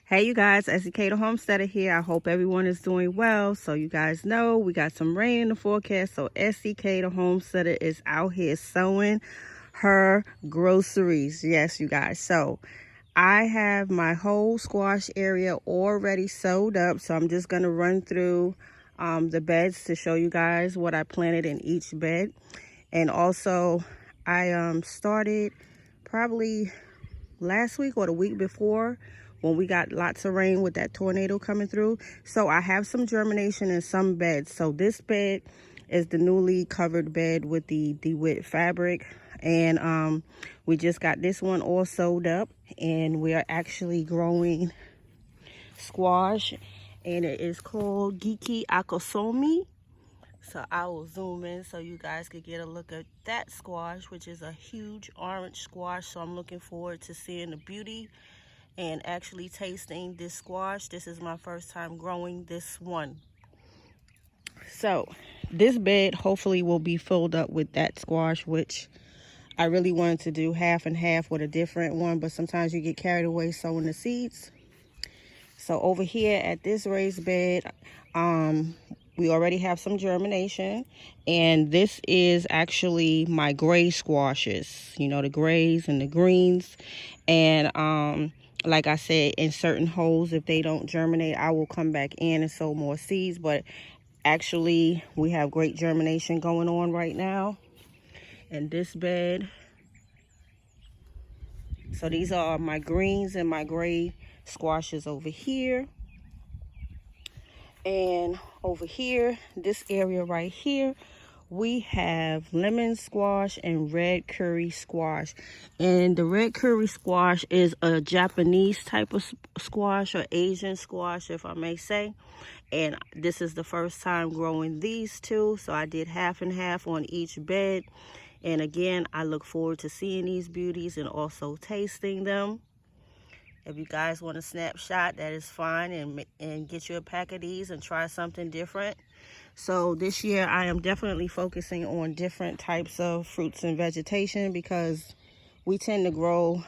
Hey you guys, Esikhomesteddah here. I hope everyone is doing well. So you guys know we got some rain in the forecast. So Esikhomesteddah is out here sowing her groceries. Yes, you guys. So I have my whole squash area already sowed up. So I'm just going to run through the beds to show you guys what I planted in each bed. And also I started probably last week or the week before when we got lots of rain with that tornado coming through. So I have some germination in some beds. So this bed is the newly covered bed with the DeWitt fabric, and we just got this one all sewed up, and we are actually growing squash, and it is called Geeky Akosomi. So I will zoom in so you guys could get a look at that squash, which is a huge orange squash. So I'm looking forward to seeing the beauty and actually tasting this squash. This is my first time growing this one. So this bed hopefully will be filled up with that squash, which I really wanted to do half and half with a different one, but sometimes you get carried away sowing the seeds. So over here at this raised bed, we already have some germination, and this is actually my gray squashes, you know, the grays and the greens. And like I said, in certain holes, if they don't germinate, I will come back in and sow more seeds. But actually, we have great germination going on right now in this bed. So these are my greens and my gray squashes over here. And over here, this area right here, we have lemon squash and red curry squash. And the red curry squash is a Japanese type of squash, or Asian squash, if I may say. And this is the first time growing these two, so I did half and half on each bed. And again, I look forward to seeing these beauties and also tasting them. If you guys want a snapshot, that is fine, and get you a pack of these and try something different. So this year I am definitely focusing on different types of fruits and vegetation, because we tend to grow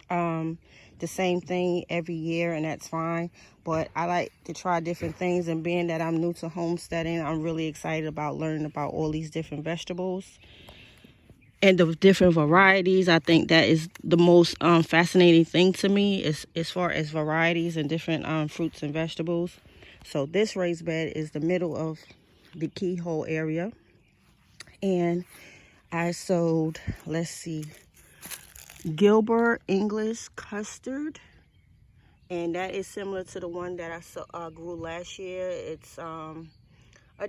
the same thing every year, and that's fine. But I like to try different things, and being that I'm new to homesteading, I'm really excited about learning about all these different vegetables and the different varieties. I think that is the most fascinating thing to me, is as far as varieties and different fruits and vegetables. So this raised bed is the middle of the keyhole area, and I sowed, let's see, Gilbert English custard, and that is similar to the one that I grew last year. It's a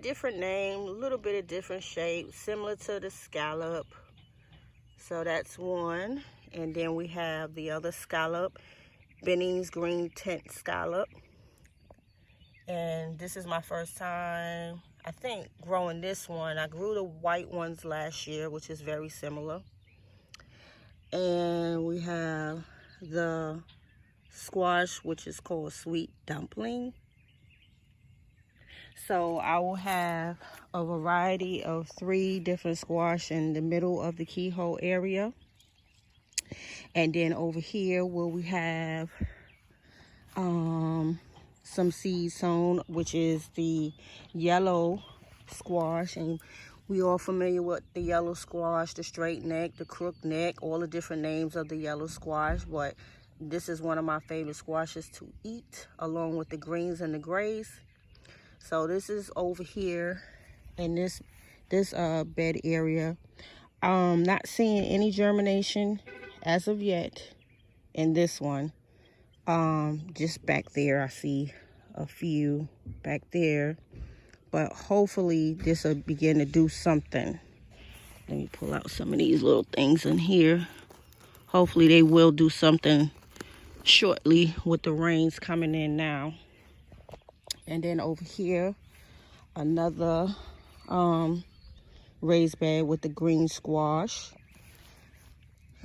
different name, a little bit of different shape, similar to the scallop. So that's one. And then we have the other scallop, Benny's green tint scallop. And this is my first time, I think, growing this one. I grew the white ones last year, which is very similar. And we have the squash, which is called sweet dumpling. So I will have a variety of 3 different squash in the middle of the keyhole area. And then over here where we have some seeds sown, which is the yellow squash. And we all familiar with the yellow squash, the straight neck, the crook neck, all the different names of the yellow squash. But this is one of my favorite squashes to eat, along with the greens and the grays. So this is over here in this bed area. Not seeing any germination as of yet in this one. Just back there, I see a few back there, but hopefully this will begin to do something. Let me pull out some of these little things in here. Hopefully they will do something shortly with the rains coming in now. And then over here, another raised bed with the green squash.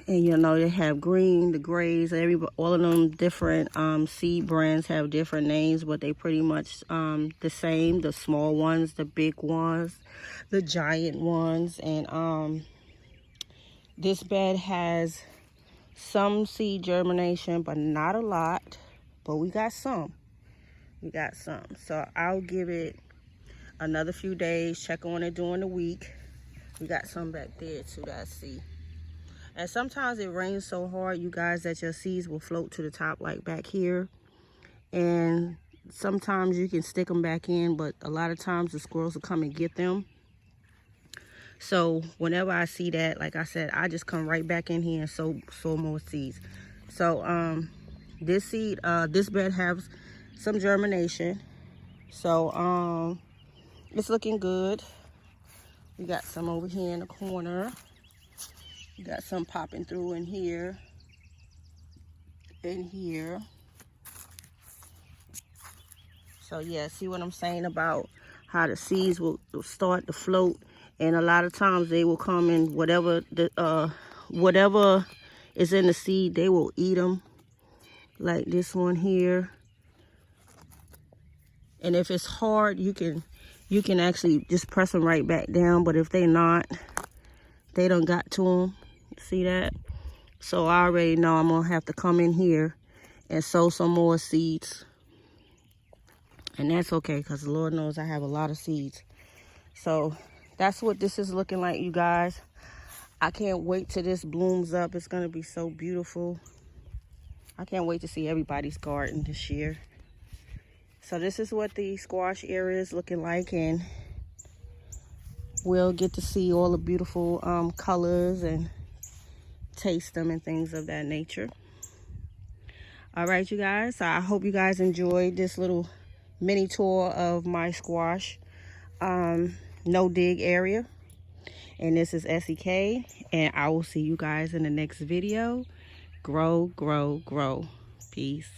And you know, they have green, the grays, all of them different seed brands have different names, but they pretty much the same. The small ones, the big ones, the giant ones. And this bed has some seed germination, but not a lot. but we got some. So I'll give it another few days, check on it during the week. We got some back there too that I see. And sometimes it rains so hard, you guys, that your seeds will float to the top, like back here. And sometimes you can stick them back in, but a lot of times the squirrels will come and get them. So whenever I see that, like I said, I just come right back in here and sow more seeds. So this bed has some germination. So it's looking good. We got some over here in the corner. We got some popping through in here. So yeah, see what I'm saying about how the seeds will start to float, and a lot of times they will come in whatever is in the seed, they will eat them, like this one here. And if it's hard, you can actually just press them right back down. But if they not, they done got to them. See that? So I already know I'm gonna have to come in here and sow some more seeds. And that's okay, because the Lord knows I have a lot of seeds. So that's what this is looking like, you guys. I can't wait till this blooms up. It's going to be so beautiful. I can't wait to see everybody's garden this year. So this is what the squash area is looking like. And we'll get to see all the beautiful colors and taste them and things of that nature. All right, you guys. So I hope you guys enjoyed this little mini tour of my squash no dig area. And this is SEK, and I will see you guys in the next video. Grow, grow, grow. Peace.